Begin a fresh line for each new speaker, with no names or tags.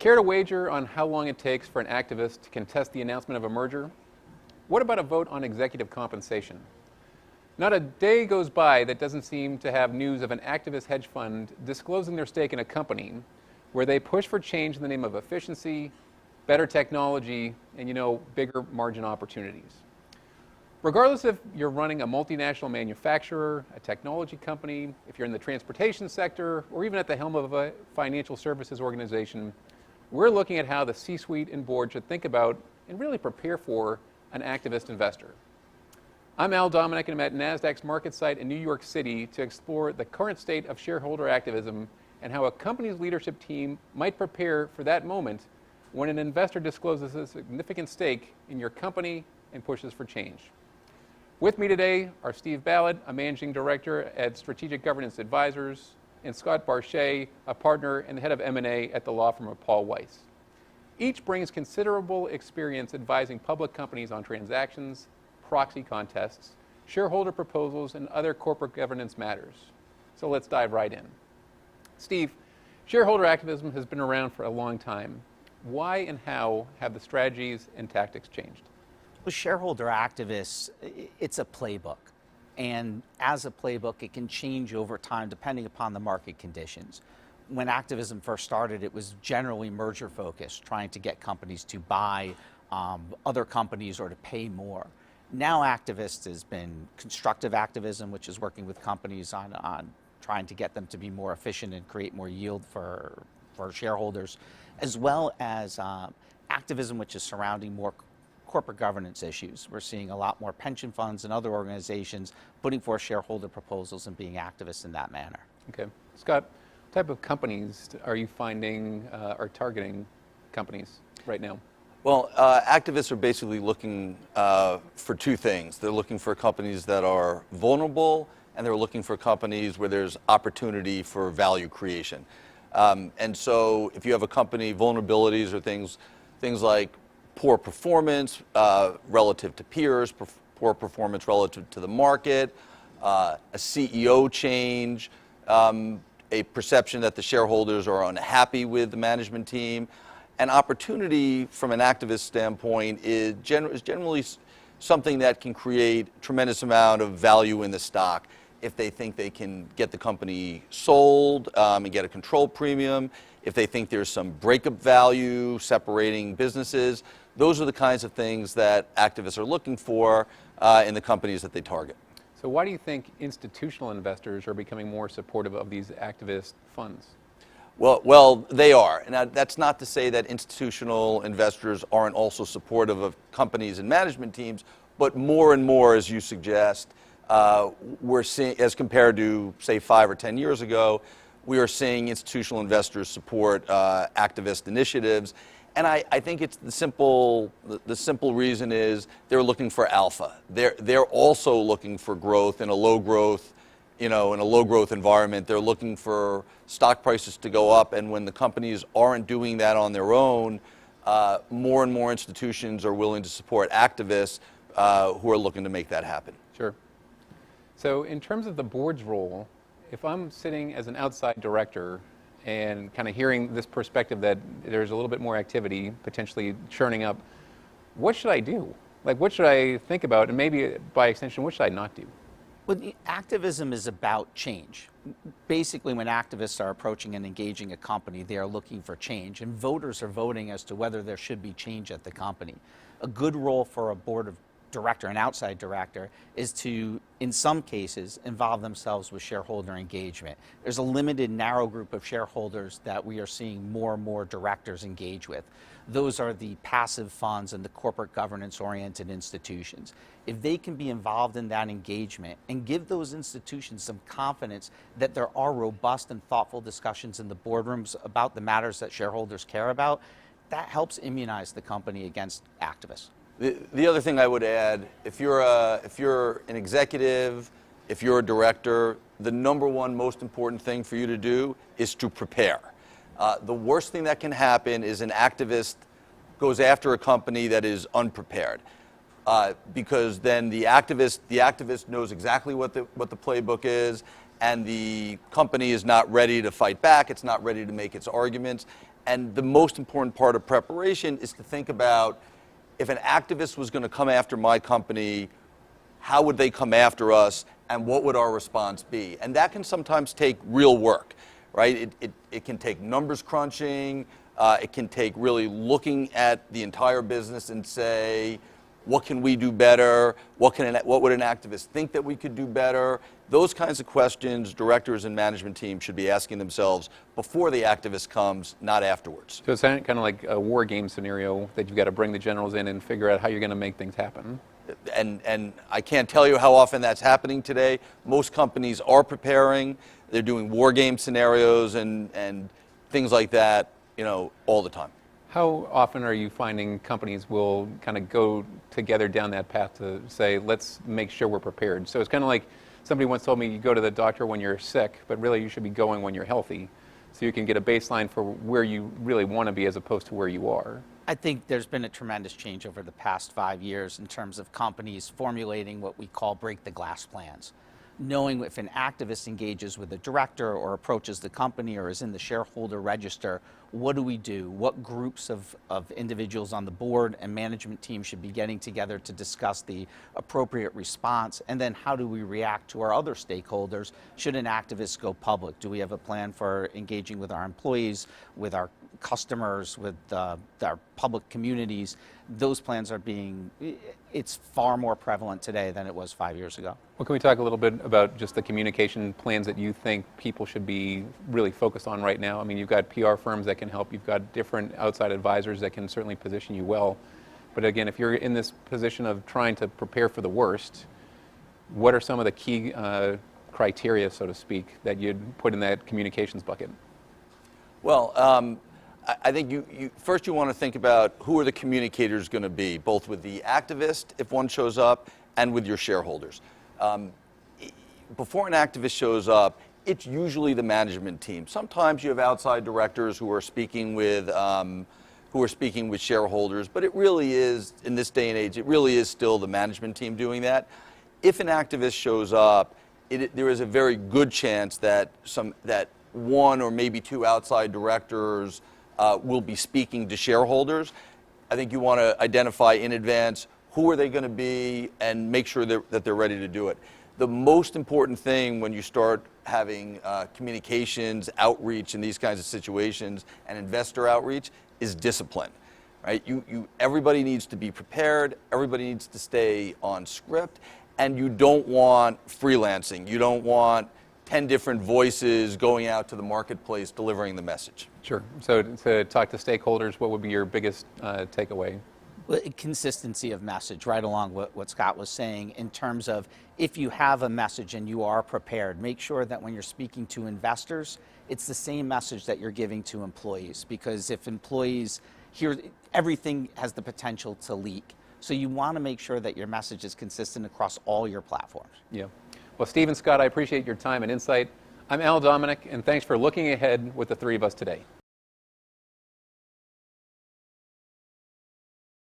Care to wager on how long it takes for an activist to contest the announcement of a merger? What about a vote on executive compensation? Not a day goes by that doesn't seem to have news of an activist hedge fund disclosing their stake in a company where they push for change in the name of efficiency, better technology, and, bigger margin opportunities. Regardless if you're running a multinational manufacturer, a technology company, if you're in the transportation sector, or even at the helm of a financial services organization, we're looking at how the C-suite and board should think about and really prepare for an activist investor. I'm Al Dominic, and I'm at NASDAQ's market site in New York City to explore the current state of shareholder activism and how a company's leadership team might prepare for that moment when an investor discloses a significant stake in your company and pushes for change. With me today are Steve Ballard, a managing director at Strategic Governance Advisors, and Scott Barchet, a partner and the head of M&A at the law firm of Paul Weiss. Each brings considerable experience advising public companies on transactions, proxy contests, shareholder proposals, and other corporate governance matters. So let's dive right in. Steve, shareholder activism has been around for a long time. Why and how have the strategies and tactics changed?
Well, shareholder activists, it's a playbook. And as a playbook, it can change over time depending upon the market conditions. When activism first started, it was generally merger focused, trying to get companies to buy other companies or to pay more. Now activists has been constructive activism, which is working with companies on trying to get them to be more efficient and create more yield for shareholders, as well as activism which is surrounding more corporate governance issues. We're seeing a lot more pension funds and other organizations putting forth shareholder proposals and being activists in that manner.
Okay. Scott, what type of companies are you finding are targeting companies right now?
Well, activists are basically looking for two things. They're looking for companies that are vulnerable, and they're looking for companies where there's opportunity for value creation. And so if you have a company, vulnerabilities are things like poor performance relative to peers, poor performance relative to the market, a CEO change, a perception that the shareholders are unhappy with the management team. An opportunity from an activist standpoint is generally something that can create tremendous amount of value in the stock if they think they can get the company sold and get a control premium, if they think there's some breakup value separating businesses. Those are the kinds of things that activists are looking for in the companies that they target.
So why do you think institutional investors are becoming more supportive of these activist funds?
Well, they are. Now, that's not to say that institutional investors aren't also supportive of companies and management teams, but more and more, as you suggest, we're seeing, as compared to, say, 5 or 10 years ago, we are seeing institutional investors support activist initiatives. And I think it's the simple reason is they're looking for alpha. They're also looking for growth in a low growth, in a low growth environment. They're looking for stock prices to go up, and when the companies aren't doing that on their own, more and more institutions are willing to support activists who are looking to make that happen.
Sure. So in terms of the board's role, if I'm sitting as an outside director and kind of hearing this perspective that there's a little bit more activity potentially churning up, what should I do? Like, what should I think about? And maybe by extension, what should I not do?
Well, activism is about change. Basically, when activists are approaching and engaging a company, they are looking for change, and voters are voting as to whether there should be change at the company. A good role for a board of director, an outside director, is to, in some cases, involve themselves with shareholder engagement. There's a limited, narrow group of shareholders that we are seeing more and more directors engage with. Those are the passive funds and the corporate governance-oriented institutions. If they can be involved in that engagement and give those institutions some confidence that there are robust and thoughtful discussions in the boardrooms about the matters that shareholders care about, that helps immunize the company against activists.
The other thing I would add, if you're an executive, if you're a director, the number one most important thing for you to do is to prepare. The worst thing that can happen is an activist goes after a company that is unprepared, because then the activist knows exactly what the playbook is, and the company is not ready to fight back. It's not ready to make its arguments, And the most important part of preparation is to think about, if an activist was going to come after my company, how would they come after us, and what would our response be? And that can sometimes take real work, right? It can take numbers crunching. It can take really looking at the entire business and say, what can we do better? What would an activist think that we could do better? Those kinds of questions directors and management teams should be asking themselves before the activist comes, not afterwards.
So it's kind of like a war game scenario that you've got to bring the generals in and figure out how you're going to make things happen.
And I can't tell you how often that's happening today. Most companies are preparing. They're doing war game scenarios and things like that, all the time.
How often are you finding companies will kind of go together down that path to say, let's make sure we're prepared? So it's kind of like somebody once told me, you go to the doctor when you're sick, but really you should be going when you're healthy, so you can get a baseline for where you really want to be as opposed to where you are.
I think there's been a tremendous change over the past 5 years in terms of companies formulating what we call break the glass plans. Knowing if an activist engages with a director or approaches the company or is in the shareholder register, what do we do? What groups of individuals on the board and management team should be getting together to discuss the appropriate response? And then how do we react to our other stakeholders should an activist go public? Do we have a plan for engaging with our employees, with our customers, with our public communities? Those plans are it's far more prevalent today than it was 5 years ago.
Well, can we talk a little bit about just the communication plans that you think people should be really focused on right now? I mean, you've got PR firms that can help. You've got different outside advisors that can certainly position you well. But again, if you're in this position of trying to prepare for the worst, what are some of the key criteria, so to speak, that you'd put in that communications bucket?
Well, I think first you want to think about who are the communicators going to be, both with the activist, if one shows up, and with your shareholders. Before an activist shows up, it's usually the management team. Sometimes you have outside directors who are speaking with shareholders, but it really is, in this day and age, it really is still the management team doing that. If an activist shows up, there is a very good chance that one or maybe two outside directors will be speaking to shareholders. I think you want to identify in advance who are they going to be and make sure that they're ready to do it. The most important thing when you start having communications, outreach in these kinds of situations, and investor outreach is discipline. Right? Everybody needs to be prepared. Everybody needs to stay on script, and you don't want freelancing. You don't want 10 different voices going out to the marketplace delivering the message.
Sure. So to talk to stakeholders, what would be your biggest takeaway?
Well, consistency of message, right along what Scott was saying, in terms of if you have a message and you are prepared, make sure that when you're speaking to investors, it's the same message that you're giving to employees, because if employees hear, everything has the potential to leak. So you want to make sure that your message is consistent across all your platforms.
Yeah. Well, Steve and Scott, I appreciate your time and insight. I'm Al Dominic, and thanks for looking ahead with the three of us today.